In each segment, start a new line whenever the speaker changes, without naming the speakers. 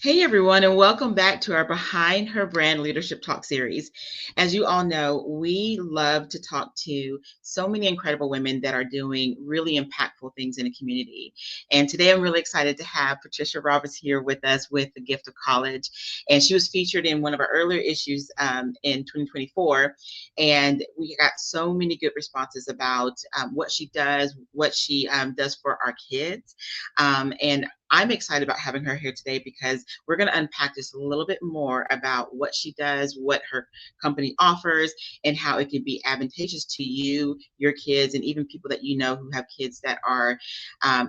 Hey everyone, and welcome back to our Behind Her Brand Leadership Talk series. As you all know, we love to talk to so many incredible women that are doing really impactful things in the community. And today I'm really excited to have Patricia Roberts here with us with The Gift of College. And she was featured in one of our earlier issues in 2024. And we got so many good responses about what she does, what she does for our kids. And I'm excited about having her here today because we're going to unpack just a little bit more about what she does, what her company offers, and how it can be advantageous to you, your kids, and even people that you know who have kids that are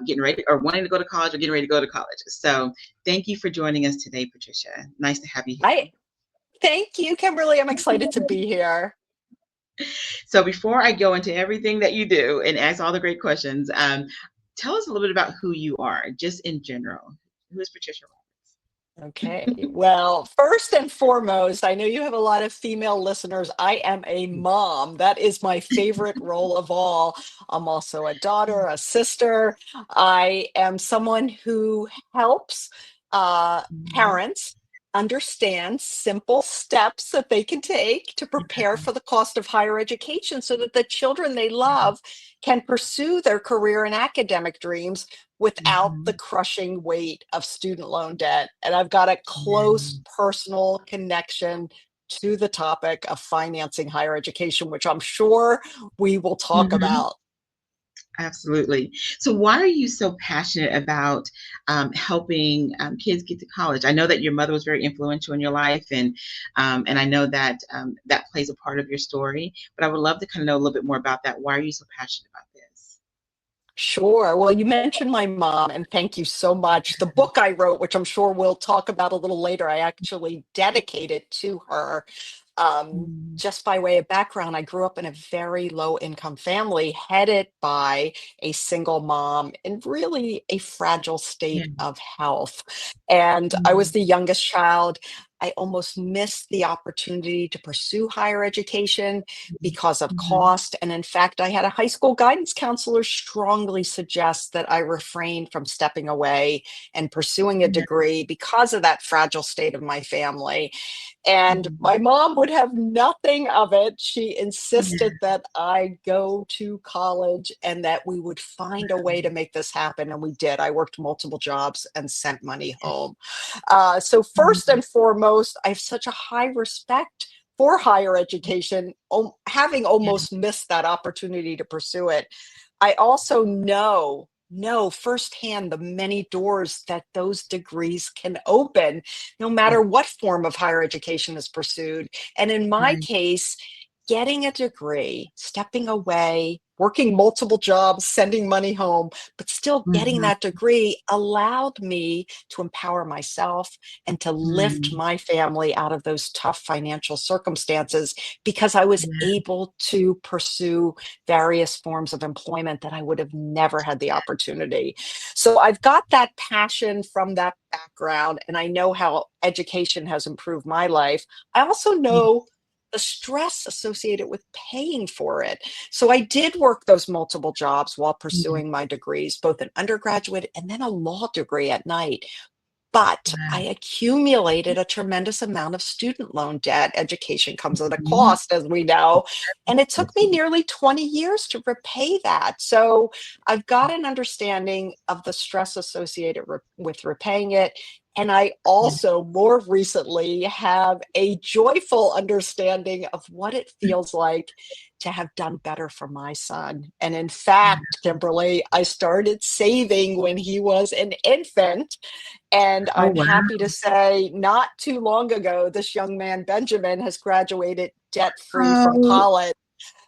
getting ready or wanting to go to college or getting ready to go to college. So thank you for joining us today, Patricia. Nice to have you here.
I thank you, Kimberly. I'm excited to be here.
So before I go into everything that you do and ask all the great questions, tell us a little bit about who you are, just in general. Who is Patricia
Okay. Well, first and foremost, I know you have a lot of female listeners. I am a mom. That is my favorite role of all. I'm also a daughter, a sister. I am someone who helps
Roberts?
parents understand simple steps that they can take to prepare for the cost of higher education so that the children they love can pursue their career and academic dreams without the
Mhm.
crushing weight of student loan debt. And I've got a close
Yeah.
personal connection to the topic of financing higher education, which I'm sure we will talk
Mhm.
about.
Absolutely. So, why are you so passionate about helping kids get to college? I know that your mother was very influential in your life, and I know that that plays a part of your story. But I would love to kind of know a little bit more about that. Why are you so passionate about this?
Sure. Well, you mentioned my mom, and thank you so much. The book I wrote, which I'm sure we'll talk about a little later, I actually dedicated to her.
Mm.
Just by way of background, I grew up in a very low income family headed by a single mom in really a fragile
Yeah.
state of health. And I was
Mm.
the youngest child. I almost missed the opportunity to pursue higher education because of
Mhm.
cost. And in fact, I had a high school guidance counselor strongly suggest that I refrain from stepping away and pursuing a
Yeah.
degree because of that fragile state of my family. And
Mhm.
my mom would have nothing of it. She insisted
Yeah.
that I go to college and that we would find a way to make this happen. And we did. I worked multiple jobs and sent money home. So, first
Mhm.
and foremost, I have such a high respect for higher education, having
Yeah.
almost missed that opportunity to pursue it. I also know firsthand the many doors that those degrees can open, no
Yeah.
matter what form of higher education is pursued. And in my
Right.
case, getting a degree, stepping away, working multiple jobs, sending money home, but still getting
Mhm.
that degree allowed me to empower myself and to lift
Mm.
my family out of those tough financial circumstances because I was
Yeah.
able to pursue various forms of employment that I would have never had the opportunity. So I've got that passion from that background, and I know how education has improved my life. I also
Yeah.
know the stress associated with paying for it. So I did work those multiple jobs while
Yeah.
pursuing my degrees, both an undergraduate and then a law degree at night. But I
Wow.
accumulated a tremendous amount of student loan debt. Education comes at a
Mhm.
cost, as we know. And it took me
Absolutely.
nearly 20 years to repay that. So I've got an understanding of the stress associated with repaying it. And I
Yeah.
also more recently have a joyful understanding of what it feels like to have done better for my son. And in fact, Kimberly, I started saving when he was an infant, and
Oh,
I'm
wow.
happy to say, not too long ago, this young man, Benjamin, has graduated debt free from
Oh,
college.
oh,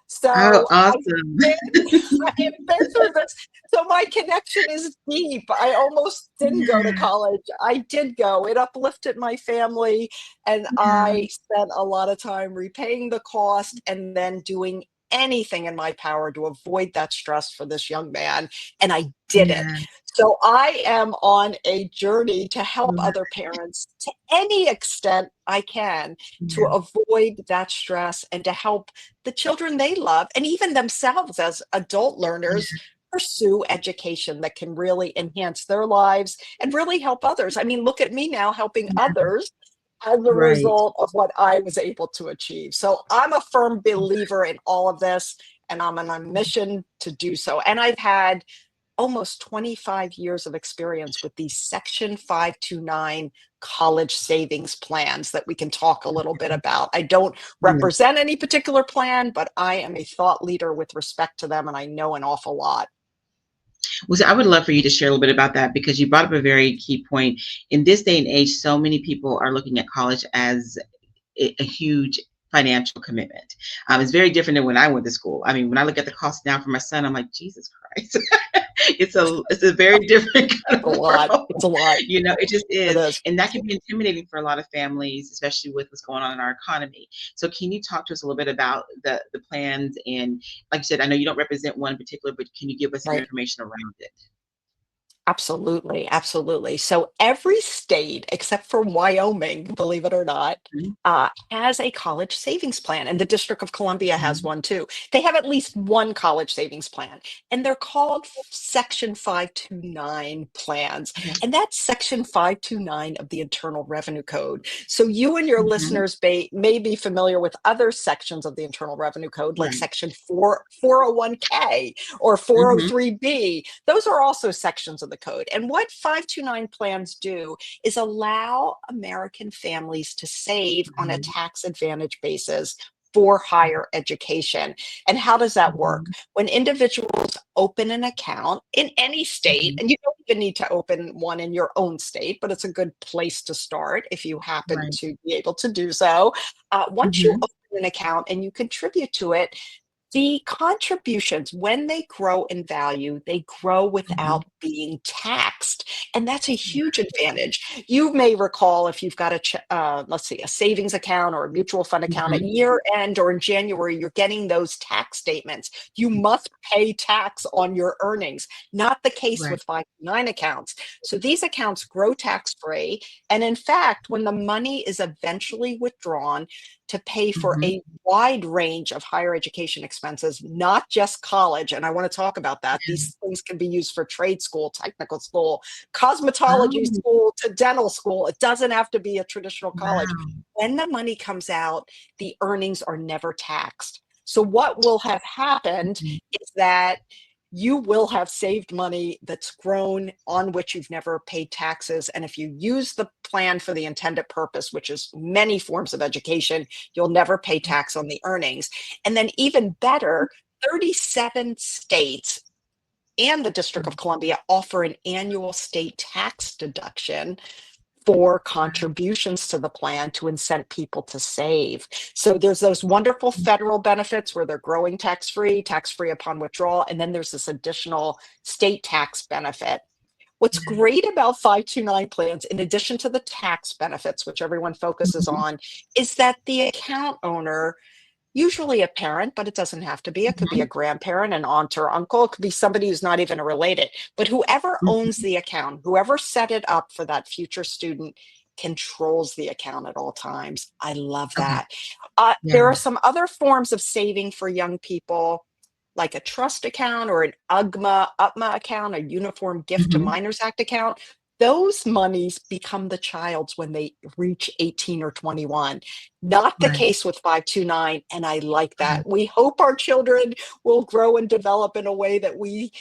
So
awesome.
I have been through this. So my connection is deep. I almost didn't go to
Yeah,
college. I did go. It uplifted my family. And
yeah,
I spent a lot of time repaying the cost and then doing anything in my power to avoid that stress for this young man. And I did it.
yeah,
So I am on a journey to help
yeah,
other parents to any extent I can to
yeah,
avoid that stress and to help the children they love and even themselves as adult learners pursue education that can really enhance their lives and really help others. I mean, look at me now helping others as a
Right.
result of what I was able to achieve. So I'm a firm believer in all of this, and I'm on a mission to do so. And I've had almost 25 years of experience with these Section 529 college savings plans that we can talk a little bit about. I don't
Yes.
represent any particular plan, but I am a thought leader with respect to them, and I know an awful lot.
Well, so I would love for you to share a little bit about that because you brought up a very key point. In this day and age, so many people are looking at college as a huge financial commitment. It's very different than when I went to school. I mean, when I look at the cost now for my son, I'm like, Jesus Christ, it's a very different kind
A
of
lot.
world.
It's a lot.
It just
It
is,
is.
and that can be intimidating for a lot of families, especially with what's going on in our economy. So, can you talk to us a little bit about the plans? And like you said, I know you don't represent one in particular, but can you give us some
Right.
information around it?
Absolutely, absolutely. So every state except for Wyoming, believe it or not,
Mhm,
has a college savings plan, and the District of Columbia has
mhm.
one too. They have at least one college savings plan, and they're called Section 529 plans.
Okay.
And that's Section 529 of the Internal Revenue Code. So you and your
Mhm.
listeners may be familiar with other sections of the Internal Revenue Code, like
Right.
Section 401k or
Mhm.
403b. Those are also sections of the code. And what 529 plans do is allow American families to save on a
Mhm.
tax advantage basis for higher education. And how does that work?
Mhm.
When individuals open an account in any state,
Mhm.
and you don't even need to open one in your own state, but it's a good place to start if you happen
Right.
to be able to do so. Once you
Mhm.
open an account and you contribute to it, the contributions, when they grow in value, they grow
Mhm.
without being taxed, and that's a huge advantage. You may recall if you've got let's see, a savings account or a mutual fund account at
Mhm.
year end or in January, you're getting those tax statements. You must pay tax on your earnings. Not the case
Right.
with 529 accounts. So these accounts grow tax free, and in fact, when the money is eventually withdrawn to pay for
Mhm.
a wide range of higher education expenses, not just college. And I want to talk about that.
Yeah.
These things can be used for trade school, technical school, cosmetology
Oh,
school, to dental school. It doesn't have to be a traditional college.
wow.
When the money comes out, the earnings are never taxed. So, what will have happened
Mhm.
is that you will have saved money that's grown on which you've never paid taxes. And if you use the plan for the intended purpose, which is many forms of education, you'll never pay tax on the earnings. And then, even better, 37 states and the District of Columbia offer an annual state tax deduction for contributions to the plan to incent people to save. So there's those wonderful federal benefits where they're growing tax free upon withdrawal. And then there's this additional state tax benefit. What's
Yeah.
great about 529 plans, in addition to the tax benefits, which everyone focuses
Mhm.
on, is that the account owner, usually a parent, but it doesn't have to be. It could be a
Mhm.
grandparent, an aunt or uncle. It could be somebody who's not even related. But whoever owns
Mhm.
the account, whoever set it up for that future student, controls the account at all times. I love
Okay.
that. There
Yeah.
are some other forms of saving for young people, like a trust account or an UPMA account, a Uniform Gift to
Mhm.
Minors Act account. Those monies become the child's when they reach 18 or 21. Not the
Right.
case with 529, and I like
Okay.
that. We hope our children will grow and develop in a way that we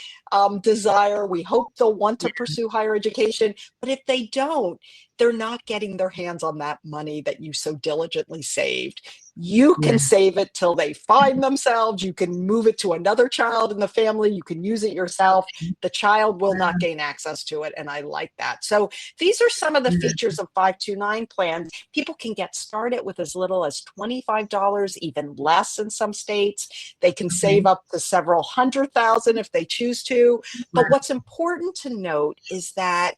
desire. We hope they'll want to
Yeah.
pursue higher education, but if they don't, they're not getting their hands on that money that you so diligently saved. You
Yeah.
can save it till they find themselves. You can move it to another child in the family. You can use it yourself. The child will not
Wow.
gain access to it, and I like that. So these are some of the
Yeah.
features of 529 plans. People can get started with as little as $25, even less in some states. They can save
Okay.
up to several hundred thousand if they choose to. But
Wow.
what's important to note is that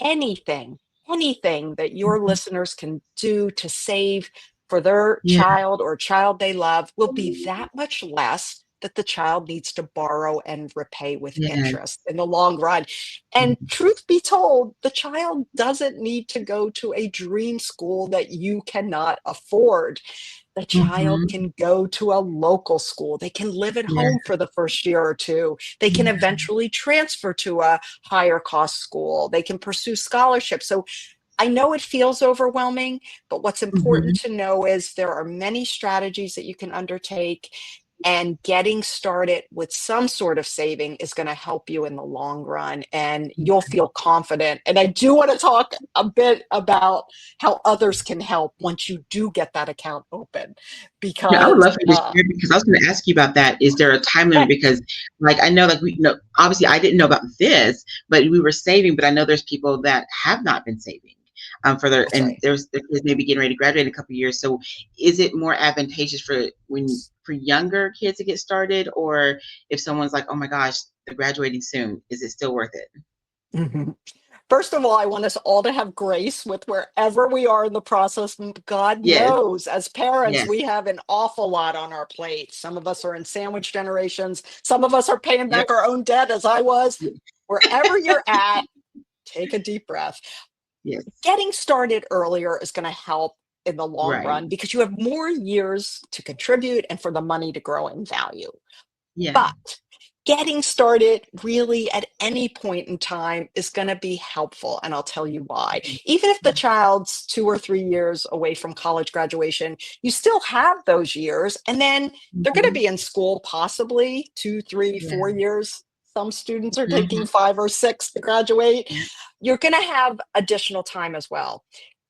anything, anything that your
Mhm.
listeners can do to save for their
Yeah.
child or child they love will be that much less that the child needs to borrow and repay with
Yes.
interest in the long run. And
Mhm.
truth be told, the child doesn't need to go to a dream school that you cannot afford. The child
Mm-hmm.
can go to a local school. They can live at
Yeah.
home for the first year or two. They can
Yeah.
eventually transfer to a higher cost school. They can pursue scholarships. So I know it feels overwhelming, but what's important
Mm-hmm.
to know is there are many strategies that you can undertake, and getting started with some sort of saving is going to help you in the long run, and you'll feel confident. And I do want to talk a bit about how others can help once you do get that account open,
Yeah, I would
because
love for you to share because I was going to ask you about that. Is there a time limit? Because, like, I know, like, we know, obviously, I didn't know about this, but we were saving. But I know there's people that have not been saving, for their,
that's
and
right.
their kids maybe getting ready to graduate in a couple of years. So, is it more advantageous for younger kids to get started, or if someone's like, oh my gosh, they're graduating soon, is it still worth it?
Mhm. First of all, I want us all to have grace with wherever we are in the process. God
Yes,
knows, as parents,
yes,
we have an awful lot on our plate. Some of us are in sandwich generations. Some of us are paying
yep,
back our own debt, as I was. Wherever you're at, take a deep breath.
yes,
Getting started earlier is going to help in the long
right,
run because you have more years to contribute and for the money to grow in value.
yeah,
But getting started really at any point in time is going to be helpful. And I'll tell you why. Even if the child's 2 or 3 years away from college graduation, you still have those years. And then they're going to
mhm,
be in school possibly 2, 3,
yeah,
4 years. Some students are taking
mhm,
5 or 6 to graduate.
yeah,
You're going to have additional time as well.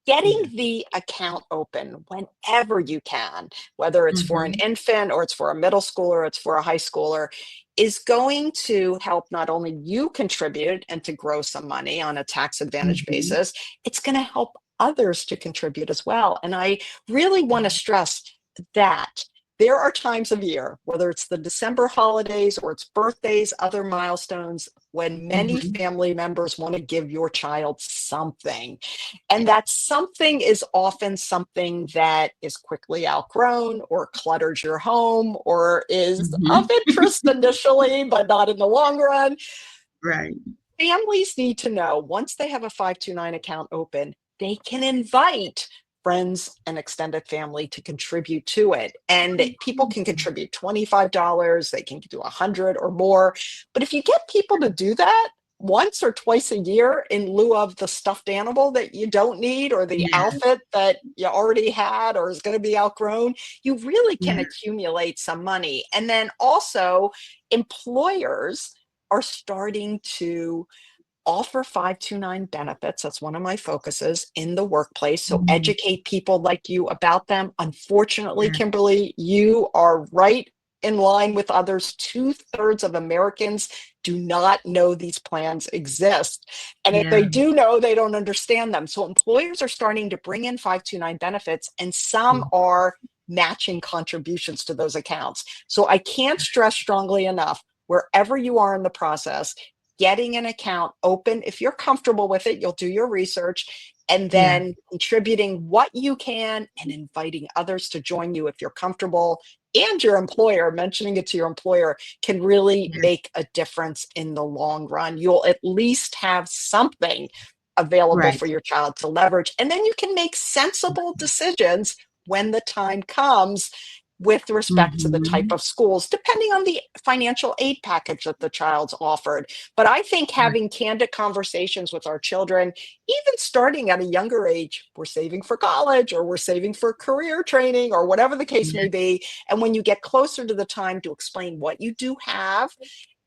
Getting
yeah,
the account open whenever you can, whether it's for an
mhm,
infant or it's for a middle schooler or it's for a high schooler, is going to help not only you contribute and to grow some money on a tax advantage
mhm,
basis, it's going to help others to contribute as well. And I really want to stress that there are times of year, whether it's the December holidays or it's birthdays, other milestones, when many
mhm,
family members want to give your child something. And that something is often something that is quickly outgrown or clutters your home or is of
mhm.
interest initially, but not in the long run.
Right.
Families need to know once they have a 529 account open, they can invite friends and extended family to contribute to it. And
Oh,
people
cool.
can contribute $25, they can do 100 or more. But if you get people to do that once or twice a year in lieu of the stuffed animal that you don't need or the
Yeah,
outfit that you already had or is going to be outgrown, you really can
yeah,
accumulate some money. And then also, employers are starting to offer 529 benefits. That's one of my focuses in the workplace. So
mhm,
educate people like you about them. Unfortunately,
yeah,
Kimberly, you are right in line with others. Two-thirds of Americans do not know these plans exist. And if they
yeah,
do know, they don't understand them. So employers are starting to bring in 529 benefits, and some
mm,
are matching contributions to those accounts. So I can't stress strongly enough, wherever you are in the process, getting an account open. If you're comfortable with it, you'll do your research and
yeah,
then contributing what you can and inviting others to join you if you're comfortable. And your employer, mentioning it to your employer, can really
yeah,
make a difference in the long run. You'll at least have something available
right.
for your child to leverage. And then you can make sensible decisions when the time comes with respect to the type
Mhm,
of schools, depending on the financial aid package that the child's offered. But I think
right.
having candid conversations with our children, even starting at a younger age, we're saving for college or we're saving for career training or whatever the case
Yeah,
may be. And when you get closer to the time to explain what you do have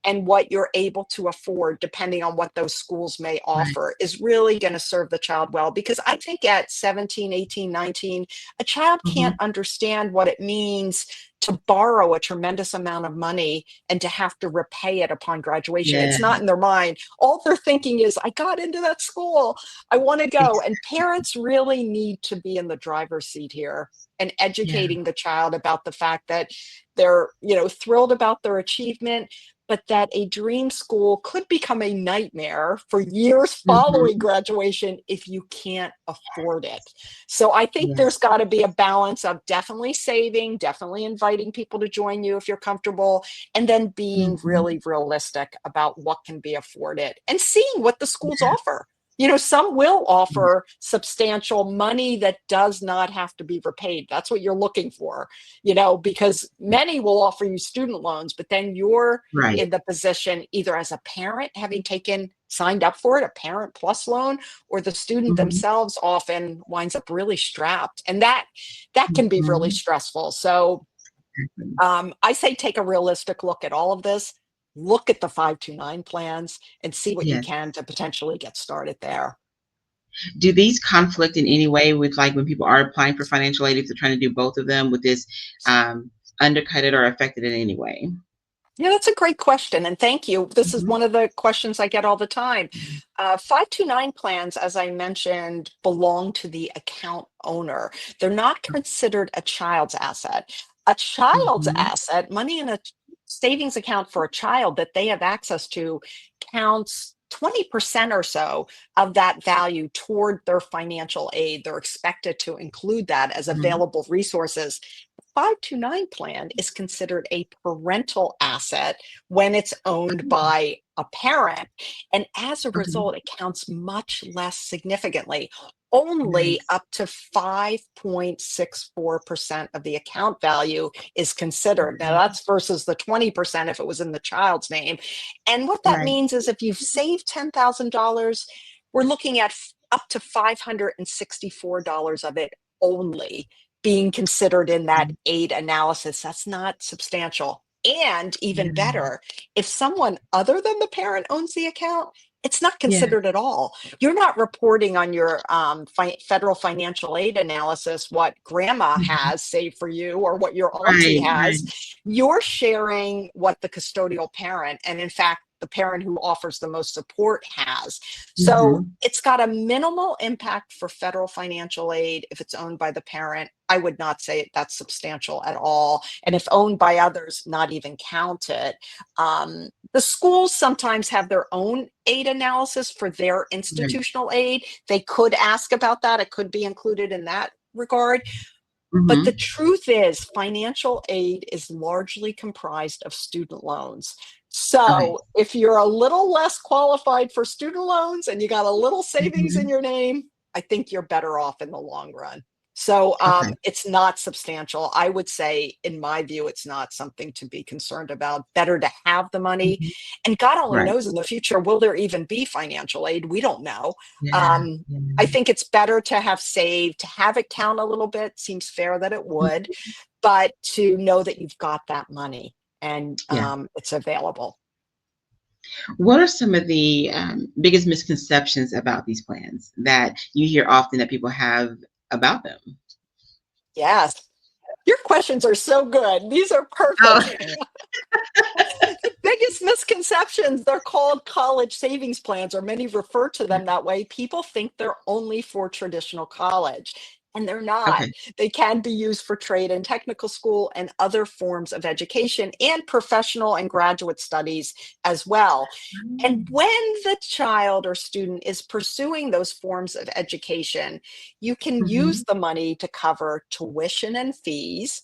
and what you're able to afford, depending on what those schools may
right.
offer, is really going to serve the child well. Because I think at 17, 18, 19, a child can't
Mhm,
understand what it means to borrow a tremendous amount of money and to have to repay it upon graduation.
yeah,
It's not in their mind. All they're thinking is, I got into that school. I want to go.
ex
And parents really need to be in the driver's seat here and
yeah,
educating the child about the fact that they're, thrilled about their achievement, but that a dream school could become a nightmare for years following
mhm,
graduation if you can't afford it. So I think
yes,
there's got to be a balance of definitely saving, definitely inviting people to join you if you're comfortable, and then being
mhm,
really realistic about what can be afforded and seeing what the schools
yeah,
offer. Some will offer substantial money that does not have to be repaid. That's what you're looking for, because many will offer you student loans, but then you're
Right.
in the position either as a parent having signed up for it, a parent plus loan, or the student
Mhm.
themselves often winds up really strapped. And that can be really
Mhm.
stressful. So
Exactly.
I say take a realistic look at all of this. Look at the 529 plans and see what you
Yes.
can to potentially get started there.
Do these conflict in any way with, like, when people are applying for financial aid, if they're trying to do both of them, would this, um, undercut it or affect it in any way?
Yeah, that's a great question. And thank you. This is
Mhm.
one of the questions I get all the time.
Mhm.
529 plans, as I mentioned, belong to the account owner. They're not considered a child's asset. A child's
Mhm.
asset, money in a savings account for a child that they have access to, counts 20% or so of that value toward their financial aid. They're expected to include that as
Mhm.
available resources. 529 plan is considered a parental asset when it's owned
Oh,
by a parent. And as a
okay.
result, it counts much less significantly. Only
Nice.
up to 5.64% of the account value is considered. Now,
Mhm.
that's versus the 20% if it was in the child's name. And what that
Right.
means is if you've saved $10,000, we're looking at up to $564 of it only being considered in that
Mhm.
aid analysis. That's not substantial. And even
Yeah.
better, if someone other than the parent owns the account, it's not
Yeah.
considered at all. You're not reporting on your federal financial aid analysis what grandma
Mhm.
has saved for you or what your auntie
Right,
has.
right.
You're sharing what the custodial parent, and in fact, the parent who offers the most support has. So
Mhm.
it's got a minimal impact for federal financial aid if it's owned by the parent. I would not say that's substantial at all. And if owned by others, not even count it. The schools sometimes have their own aid analysis for their
Right.
institutional aid. They could ask about that. It could be included in that regard. But the
Mhm.
truth is, financial aid is largely comprised of student loans.
Okay.
So if you're a little less qualified for student loans and you got a little savings in
Mhm.
your name, I think you're better off in the long run. So
Okay.
it's not substantial. I would say, in my view, it's not something to be concerned about. Better to have the money.
Mhm.
And God only
Right.
knows in the future, will there even be financial aid? We don't know.
Yeah.
Um,
Yeah.
I think it's better to have saved, to have it count a little bit. Seems fair that it would,
Mhm.
but to know that you've got that money and
Yeah.
it's available.
What are some of the, biggest misconceptions about these plans that you hear often that people have about them?
Yes. Your questions are so good. These are
Oh.
perfect. The biggest misconceptions, they're called college savings plans, or many refer to them that way. People think they're only for traditional college, and they're not.
Okay.
They can be used for trade and technical school and other forms of education and professional and graduate studies as well. And
Mm.
when the child or student is pursuing those forms of education, you can use
Mhm.
the money to cover tuition and fees,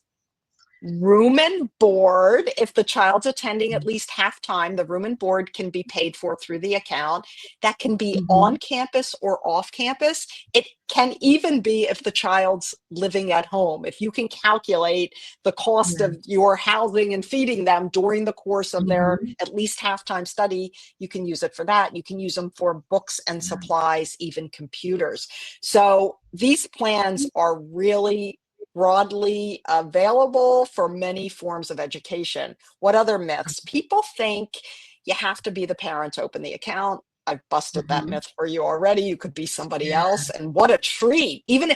room and board. If the child's attending at least half time, the room and board can be paid for through the account. That can be on
Mhm.
campus or off campus. It can even be if the child's living at home. If you can calculate the cost
Yeah.
of your housing and feeding them during the course of their
Mhm.
at least half-time study, you can use it for that. You can use them for books and supplies, even computers. So these plans are really broadly available for many forms of education. What other myths? People think you have to be the parent to open the account. I've busted that
Mhm.
myth for you already. You could be somebody
Yeah.
else. And what a treat. Even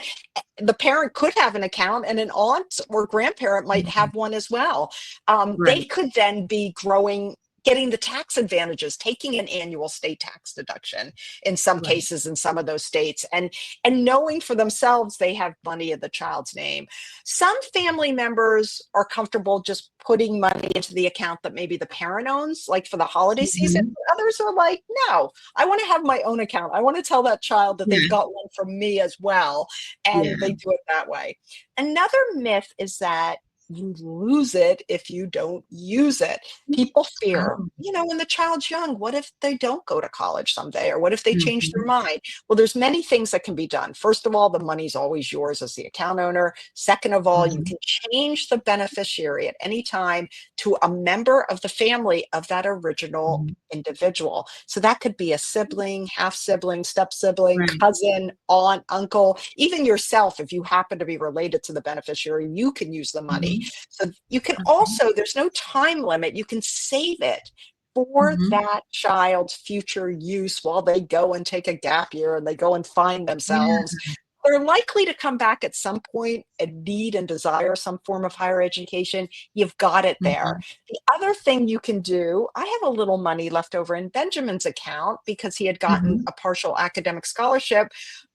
the parent could have an account and an aunt or grandparent might
Mhm.
have one as well. They
Right.
could then be growing, getting the tax advantages, taking an annual state tax deduction in some
Right.
cases in some of those states, and knowing for themselves they have money in the child's name. Some family members are comfortable just putting money into the account that maybe the parent owns, like for the holiday season.
Mhm.
Others are like, no, I want to have my own account. I want to tell that child that they've
Yeah.
got one from me as well.
Yeah.
And they do it that way. Another myth is that you lose it if you don't use it. People fear,
Oh.
when the child's young, what if they don't go to college someday? Or what if they change their
Mhm.
mind? Well, there's many things that can be done. First of all, the money's always yours as the account owner. Second of all, you
Mhm.
can change the beneficiary at any time to a member of the family of that original
Mhm.
individual. So that could be a sibling, half sibling, step sibling,
Right.
cousin, aunt, uncle, even yourself. If you happen to be related to the beneficiary, you can use the money.
Mhm.
So you can
Okay.
also, there's no time limit. You can save it for
Mhm.
that child's future use while they go and take a gap year and they go and find
Yeah.
themselves. They're likely to come back at some point and need and desire some form of higher education. You've got it there.
Mhm.
The other thing you can do, I have a little money left over in Benjamin's account because he had gotten
Mhm.
a partial academic scholarship.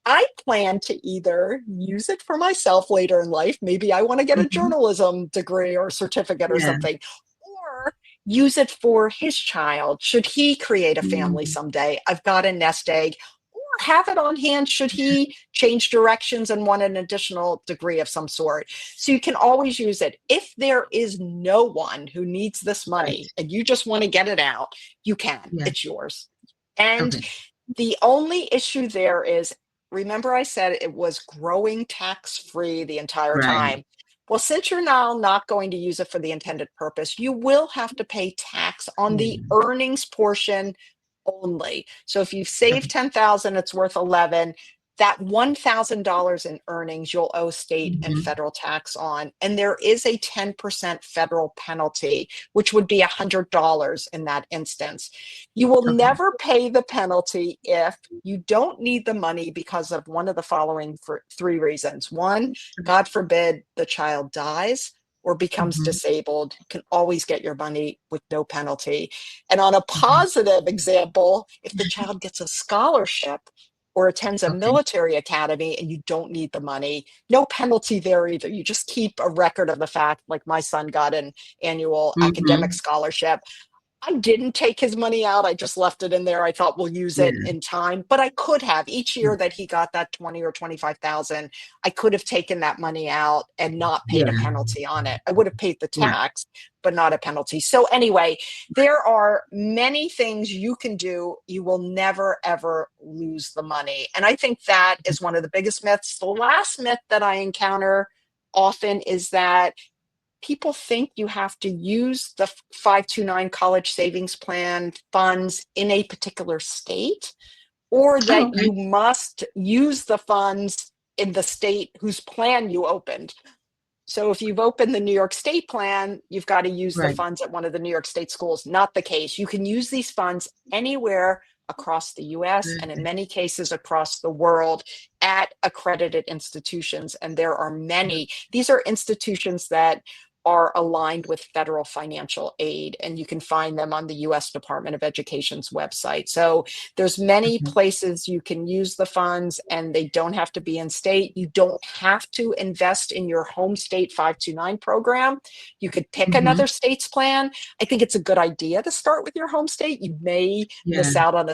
I plan to either use it for myself later in life. Maybe I want to get a
Mhm.
journalism degree or certificate or
Yeah.
something, or use it for his child. Should he create a family
Mm.
someday? I've got a nest egg. Or have it on hand should he change directions and want an additional degree of some sort. So you can always use it. If there is no one who needs this
Right.
money and you just want to get it out, you can.
Yeah.
It's yours. And
Okay.
the only issue there is, remember I said it was growing tax free the entire
Right.
time. Well, since you're now not going to use it for the intended purpose, you will have to pay tax on the
Yeah.
earnings portion only. So if you've saved
Okay.
10,000, it's worth 11. That $1,000 in earnings you'll owe state and
Mhm.
federal tax on. And there is a 10% federal penalty, which would be $100 in that instance. You will
Okay.
never pay the penalty if you don't need the money because of one of the following for three reasons. One, God forbid the child dies or becomes
Mhm.
disabled, you can always get your money with no penalty. And on a
Mhm.
positive example, if the child gets a scholarship or attends a
Okay.
military academy and you don't need the money, no penalty there either. You just keep a record of the fact, like my son got an annual academic
Mhm.
scholarship. I didn't take his money out. I just left it in there. I thought we'll use it
Yeah.
in time, but I could have each
Yeah.
year that he got that 20 or 25,000, I could have taken that money out and not paid a
Yeah.
penalty on it. I would have paid the
Right.
tax, but not a penalty. So anyway, there are many things you can do. You will never ever lose the money. And I think that is one of the biggest myths. The last myth that I encounter often is that people think you have to use the 529 college savings plan funds in a particular state, or
Oh,
that
okay.
you must use the funds in the state whose plan you opened. So if you've opened the New York State plan, you've got to use the
Right.
funds at one of the New York State schools. Not the case. You can use these funds anywhere across the US and in
Good.
many cases across the world at accredited institutions. And there are many. These are institutions that are aligned with federal financial aid, and you can find them on the US Department of Education's website. So there's many
Okay.
places you can use the funds, and they don't have to be in state. You don't have to invest in your home state 529 program. You could pick
Mhm.
another state's plan. I think it's a good idea to start with your home state. You may
Yeah.
miss out on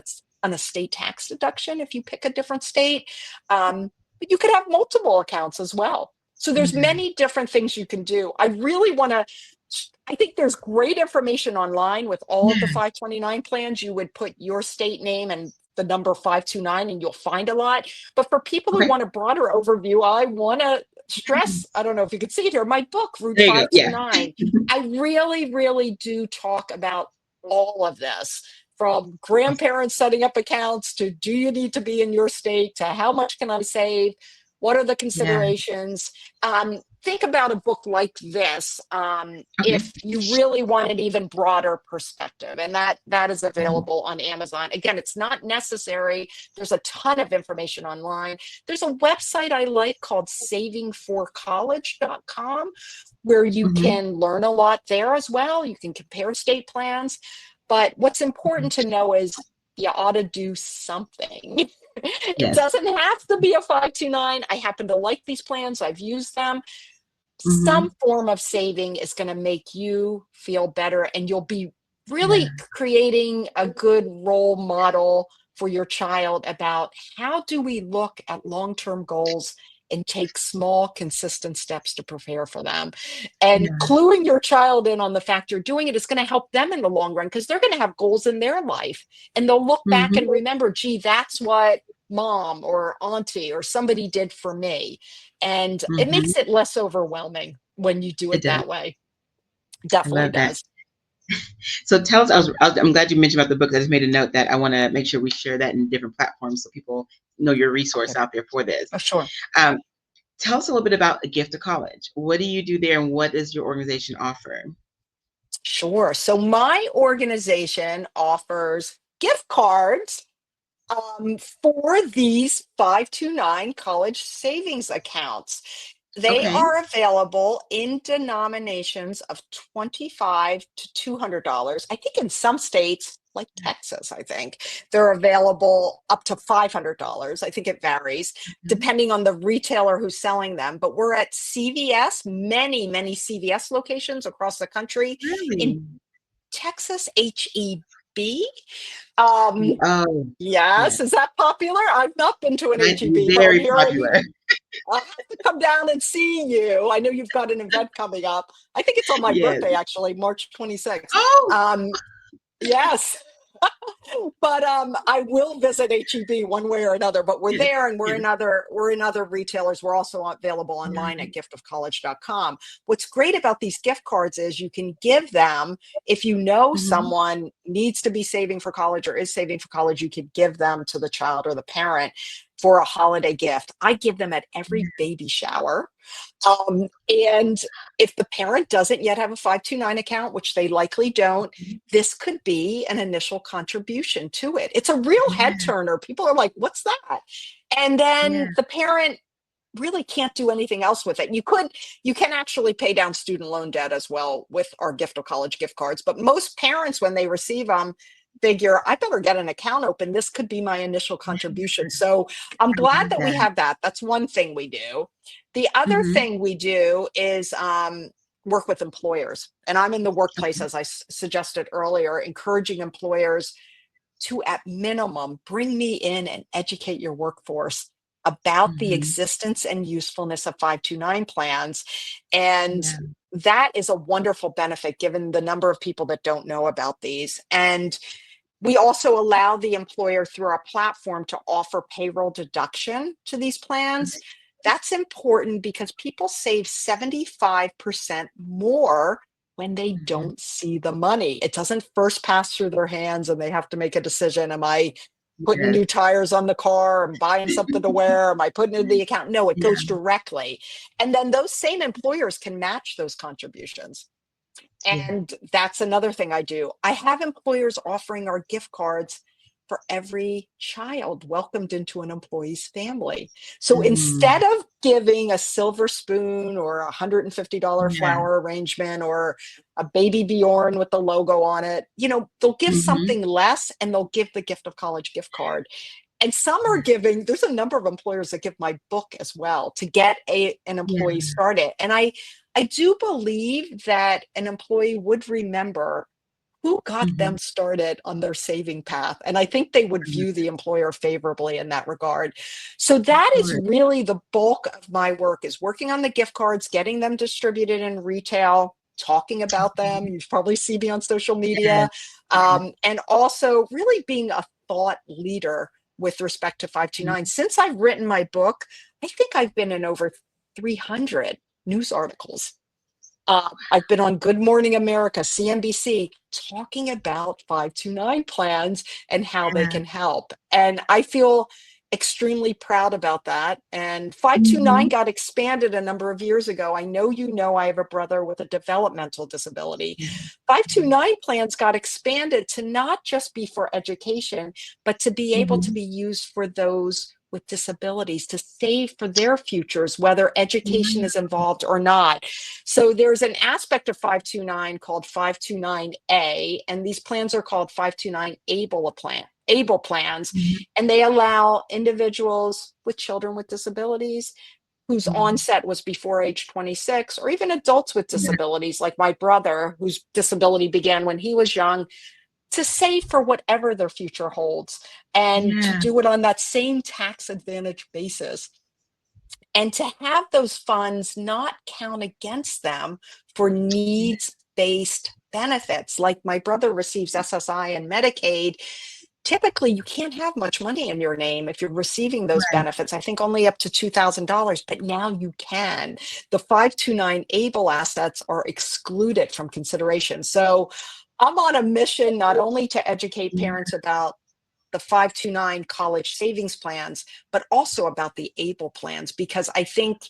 a state tax deduction if you pick a different state. But you could have multiple accounts as well. So there's
Yeah.
many different things you can do. I think there's great information online with all of the
Yeah.
529 plans. You would put your state name and the number 529 and you'll find a lot. But for people who
Okay.
want a broader overview, I want to stress, I don't know if you can see it here, my book, Route
There you go. Yeah.
529. I really, really do talk about all of this, from
Awesome.
grandparents setting up accounts to do you need to be in your state to how much can I save? What are the
Yeah.
considerations? Think about a book like this
Okay.
if you really want an even broader perspective, and that is
Mhm.
available on Amazon. Again, it's not necessary. There's a ton of information online. There's a website I like called savingforcollege.com where you
Mhm.
can learn a lot there as well. You can compare state plans. But what's
Mhm.
important to know is you ought to do something. It
Yes.
doesn't have to be a 529. I happen to like these plans. I've used them. Some
Mhm.
form of saving is going to make you feel better, and you'll be
Yeah.
really creating a good role model for your child about how do we look at long-term goals and take small, consistent steps to prepare for them. And
Yeah.
cluing your child in on the fact you're doing it is going to help them in the long run because they're going to have goals in their life. And they'll look back
Hmm.
and remember, gee, that's what mom or auntie or somebody did for me. And it
Hmm.
makes it less overwhelming when you do
It
it
does.
that way.
I
Definitely
love that.
does.
So tell us, I'm glad you mentioned about the book. I just made a note that I want to make sure we share that in different platforms so people know your resource
Okay.
out there for this.
Sure.
Um, Tell us a little bit about A Gift to College. What do you do there and what does your organization offer?
Sure. So my organization offers gift cards for these 529 college savings accounts. They
Okay.
are available in denominations of 25 to $200. I think in some states, like Texas, I think, they're available up to $500. I think it varies
Mhm.
depending on the retailer who's selling them. But we're at CVS, many, many CVS locations across the country. In
Really?
Texas, HEB. Um,
Oh,
yes,
yes.
is that popular? I've not been to an HEB, but I'm
Very
hearing
popular.
I'll have to come down and see you. I know you've got an event coming up. I think it's on my
Yes.
birthday, actually, March 26th.
Oh,
Um, yes. But I will visit HEB one way or another. But we're
yes.
there, and
Yes.
we're in other retailers. We're also available online
Yeah.
at giftofcollege.com. What's great about these gift cards is you can give them if you know
Mhm.
someone needs to be saving for college or is saving for college. You could give them to the child or the parent for a holiday gift. I give them at every baby shower. And if the parent doesn't yet have a 529 account, which they likely don't, this could be an initial contribution to it. It's a real head
Yeah.
turner. People are like, what's that? And
Yeah.
then the parent really can't do anything else with it. You can actually pay down student loan debt as well with our gift of college gift cards. But most parents, when they receive them, figure, I better get an account open. This could be my initial contribution. So I'm
I
glad
love
that we
that.
have that. That's one thing we do. The other
Mhm.
thing we do is work with employers. And I'm in the workplace,
Okay.
as I suggested earlier, encouraging employers to, at minimum, bring me in and educate your workforce about the
Mhm.
existence and usefulness of 529 plans. And
Yeah.
that is a wonderful benefit given the number of people that don't know about these. And we also allow the employer through our platform to offer payroll deduction to these plans. That's important because people save 75% more when they
Mhm.
don't see the money. It doesn't first pass through their hands and they have to make a decision. Am I putting
Yes.
new tires on the car? Am I buying something to wear? Am I putting it in the account? No, it
Yeah.
goes directly. And then those same employers can match those contributions.
Yeah.
And that's another thing I do. I have employers offering our gift cards for every child welcomed into an employee's family. So instead
Mm.
of giving a silver spoon or a $150
Yeah.
flower arrangement or a baby Bjorn with the logo on it, they'll give
Mhm.
something less and they'll give the gift of college gift card. And some are
Yeah.
giving, there's a number of employers that give my book as well to get an
Yeah.
employee started. And I do believe that an employee would remember who got them
Mhm.
started on their saving path. And I think they would
I love
view the
it.
employer favorably in that regard. So
Of
that is
course.
really the bulk of my work is working on the gift cards, getting them distributed in retail, talking about them.
Mhm.
You've probably seen me on social
Yes.
media.
Yes.
And also really being a thought leader with respect to
Mhm.
529. Since I've written my book, I think I've been in over 300 news articles. I've been on Good Morning America, CNBC, talking about 529 plans and how they
Yeah.
can help. And I feel extremely proud about that. And 529
Mhm.
got expanded a number of years ago. I know I have a brother with a developmental disability.
Yeah. Yeah.
529 plans got expanded to not just be for education, but to be able to
Mhm.
be used for those with disabilities to save for their futures, whether education
Yeah.
is involved or not. So there's an aspect of 529 called 529A, and these plans are called 529 able plans,
Mhm.
and they allow individuals with children with disabilities whose
Mhm.
onset was before age 26, or even adults with
Yeah.
disabilities like my brother, whose disability began when he was young, to save for whatever their future holds and to
Yeah.
do it on that same tax advantage basis. and to have those funds not count against them for needs-based benefits. Like my brother receives SSI and Medicaid. Typically, you can't have much money in your name if you're receiving those
Right.
benefits. I think only up to $2,000, but now you can. The 529 ABLE assets are excluded from consideration. So I'm on a mission not only to educate
Yeah.
parents about the 529 college savings plans, but also about the ABLE plans, because I think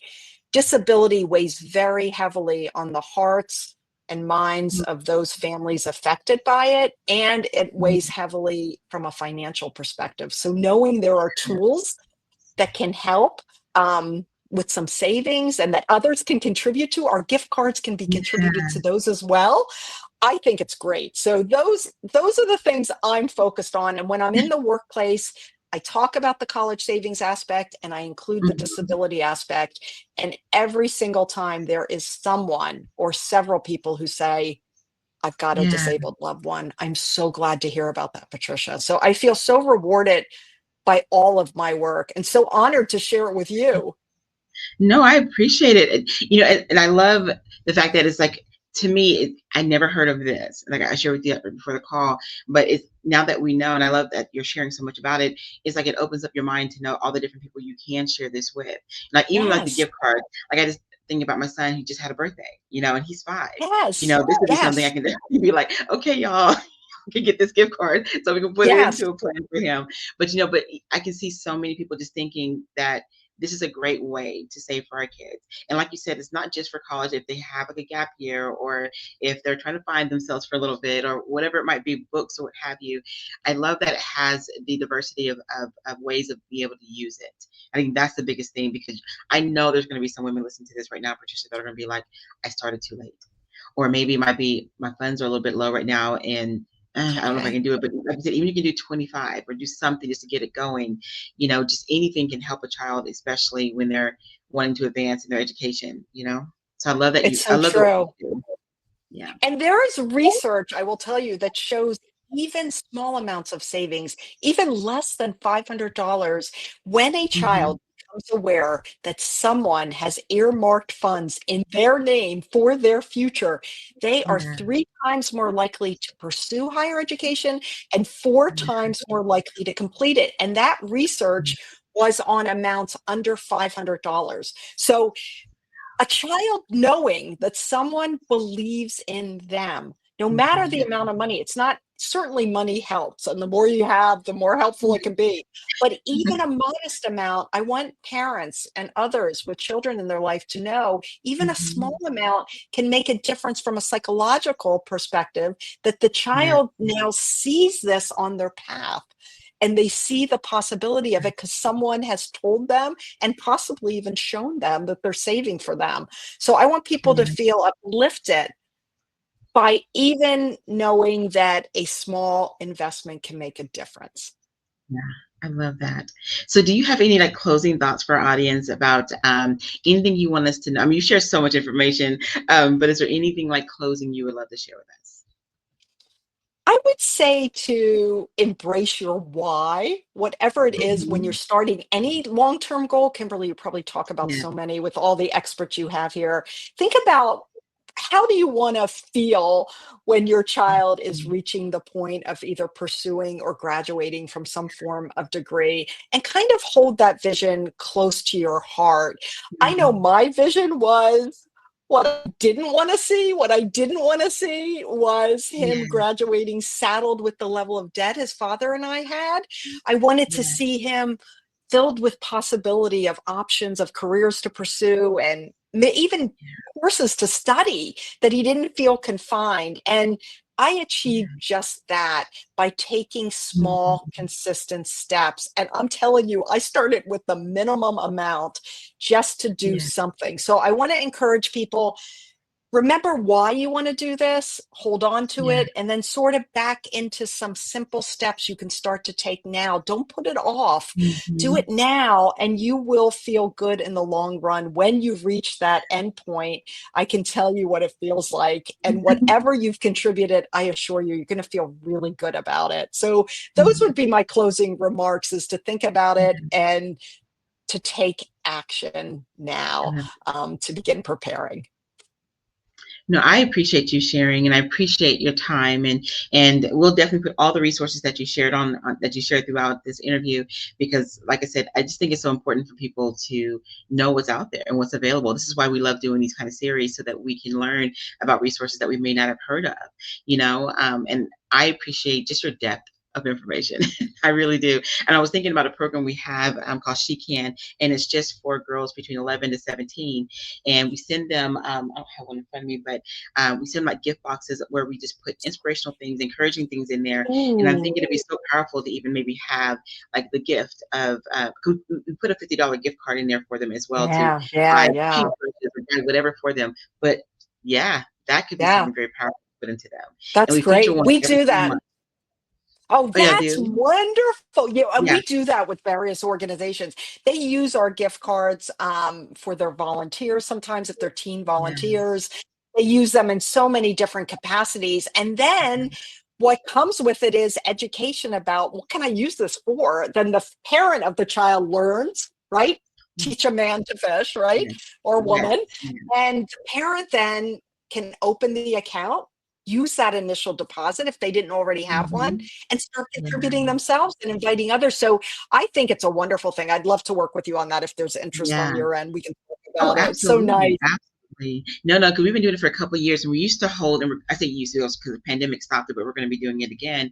disability weighs very heavily on the hearts and minds of those families affected by it, and it weighs heavily from a financial perspective. So knowing there are tools that can help with some savings and that others can contribute to, our gift cards can be contributed to those as well. I think it's great. So those are the things I'm focused on. And when I'm in the workplace, I talk about the college savings aspect and I include the
Mhm.
disability aspect. And every single time there is someone or several people who say, I've got a
Yeah.
disabled loved one. I'm so glad to hear about that, Patricia. So I feel so rewarded by all of my work and so honored to share it with you.
No, I appreciate it. And I love the fact that it's like, to me, I never heard of this. Like I shared with you before the call, but it's now that we know, and I love that you're sharing so much about it. It's like it opens up your mind to know all the different people you can share this with. Like even like the
Yes,
gift card. Like I just think about my son who just had a birthday, and he's 5.
yes,
This would be something I
yes,
can be like, okay, y'all. We can get this gift card so we can put it
yes.
into a plan for him. But I can see so many people just thinking that this is a great way to save for our kids. And like you said, it's not just for college. If they have like a gap year, or if they're trying to find themselves for a little bit, or whatever it might be, books or what have you. I love that it has the diversity of ways of being able to use it. I think that's the biggest thing, because I know there's going to be some women listening to this right now, Patricia, that are going to be like, I started too late. Or maybe it might be my funds are a little bit low right now, and
It's
I don't know if I
okay.
can do it. But like I said, even if you can do 25 or do something just to get it going, just anything can help a child, especially when they're wanting to advance in their education. So
It's
I
so
love the work
true.
you do. Yeah.
And there is research, I will tell you, that shows even small amounts of savings, even less than $500, when a
Hmm.
child becomes aware that someone has earmarked funds in their name for their future, they are
Yeah.
3 times more likely to pursue higher education and 4 times more likely to complete it. And that research was on amounts under $500. So a child knowing that someone believes in them, no matter the
Hmm.
amount of money. It's not, certainly money helps, and the more you have, the more helpful it can be. But even a modest amount, I want parents and others with children in their life to know even a
Hmm.
small amount can make a difference from a psychological perspective, that the
Yeah.
child now sees this on their path and they see the possibility of it because someone has told them and possibly even shown them that they're saving for them. So I want people to
Yeah.
feel uplifted by even knowing that a small investment can make a difference.
Yeah. I love that. So, do you have any like closing thoughts for our audience about anything you want us to know? I mean, you share so much information, but is there anything like closing you would love to share with us?
I would say to embrace your why, whatever it is when you're
Hmm.
starting any long-term goal. Kimberly, you probably talk about
Yeah.
so many with all the experts you have here. Think about, how do you want to feel when your child is
Mhm.
reaching the point of either pursuing or graduating from some form of degree, and kind of hold that vision close to your heart. I know
Mhm.
my vision was what I didn't want to see. What I didn't want to see was him
Yeah.
graduating saddled with the level of debt his father and I had. I wanted to
Yeah.
see him filled with possibility of options of careers to pursue, and even courses to study, that he didn't feel confined. And I achieved
Yeah.
just that by taking small,
Mhm.
consistent steps. And I'm telling you, I started with the minimum amount just to do
Yeah.
something. So I want to encourage people, remember why you want to do this, hold on to
Yeah.
it, and then sort of back into some simple steps you can start to take now. Don't put it off. Do
Mhm.
it now, and you will feel good in the long run. When you've reached that end point, I can tell you what it feels like. And whatever you've contributed, I assure you, you're going to feel really good about it. So those would be my closing remarks, is to think about it and to take action now, to begin preparing.
No, I appreciate you sharing, and I appreciate your time, and we'll definitely put all the resources that you shared on that you shared throughout this interview, because like I said, I just think it's so important for people to know what's out there and what's available. This is why we love doing these kind of series, so that we can learn about resources that we may not have heard of, and I appreciate just your depth of information. I really do. And I was thinking about a program we have called She Can, and it's just for girls between 11 to 17. And we send them, I don't have one in front of me, but we send them like gift boxes where we just put inspirational things, encouraging things in there. And I'm thinking it'd be so powerful to even maybe have like the gift of, we put a $50 gift card in there for them as well, to buy paintbrushes or buy whatever for them. But yeah, that could be something very powerful to put into them. And
That's
we feature
great.
one
We
every
do that.
month.
Oh,
Oh, yeah,
that's
do.
wonderful.
Yeah.
We do that with various organizations. They use our gift cards for their volunteers. Sometimes if they're teen
Yes.
volunteers, they use them in so many different capacities. And then what comes with it is education about what can I use this for? Then the parent of the child learns, right? Teach a man to fish, right?
Yes.
Or
Yes.
woman. And the parent then can open the account, use that initial deposit if they didn't already have one,
Mhm.
and start contributing
Right.
themselves and inviting others. So I think it's a wonderful thing. I'd love to work with you on that. If there's interest on
Yeah.
your end, we can talk
Oh,
about it. It's so
absolutely,
nice.
absolutely. No, because we've been doing it for a couple of years, and we used to hold, and I say used to because the pandemic stopped it, but we're going to be doing it again.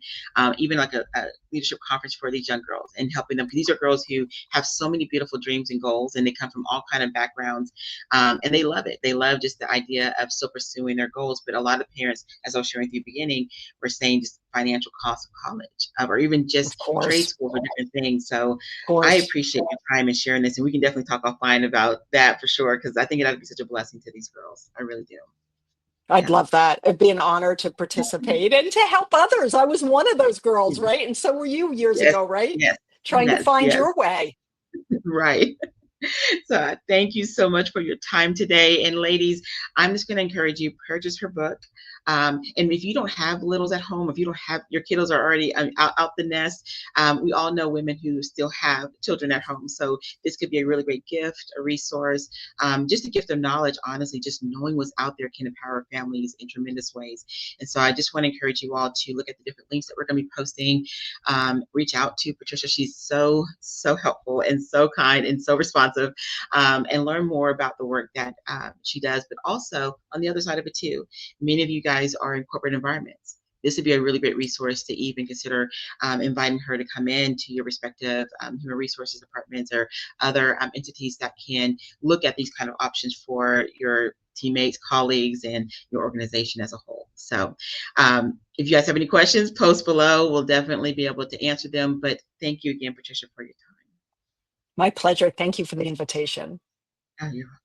Even like a leadership conference for these young girls and helping them, because these are girls who have so many beautiful dreams and goals, and they come from all kind of backgrounds, and they love it. They love just the idea of still pursuing their goals. But a lot of parents, as I was sharing at the beginning, were saying just financial cost of college, or even
Of
just trade
course.
school for different things. So
Of
I
course.
appreciate your time and sharing this, and we can definitely talk offline about that for sure, because I think it would be such a blessing to these girls. I really do.
I'd
Yeah.
love that. It'd be an honor to participate and to help others. I was one of those girls, right? And so were you years
Yes,
ago, right?
yes,
Trying to
yes,
find
yes.
your way.
Right. So thank you so much for your time today. And ladies, I'm just going to encourage you, purchase her book. And if you don't have littles at home, if you don't have, your kiddos are already out the nest, we all know women who still have children at home. So this could be a really great gift, a resource, just a gift of knowledge. Honestly, just knowing what's out there can empower families in tremendous ways. And so I just want to encourage you all to look at the different links that we're going to be posting. Reach out to Patricia. She's so, so helpful and so kind and so responsive, and learn more about the work that she does. But also on the other side of it too, many of you guys are in corporate environments. This would be a really great resource to even consider inviting her to come in to your respective human resources departments or other entities that can look at these kind of options for your teammates, colleagues, and your organization as a whole. So if you guys have any questions, post below. We'll definitely be able to answer them. But thank you again, Patricia, for your
My pleasure. Thank you for the invitation.
time. You're welcome.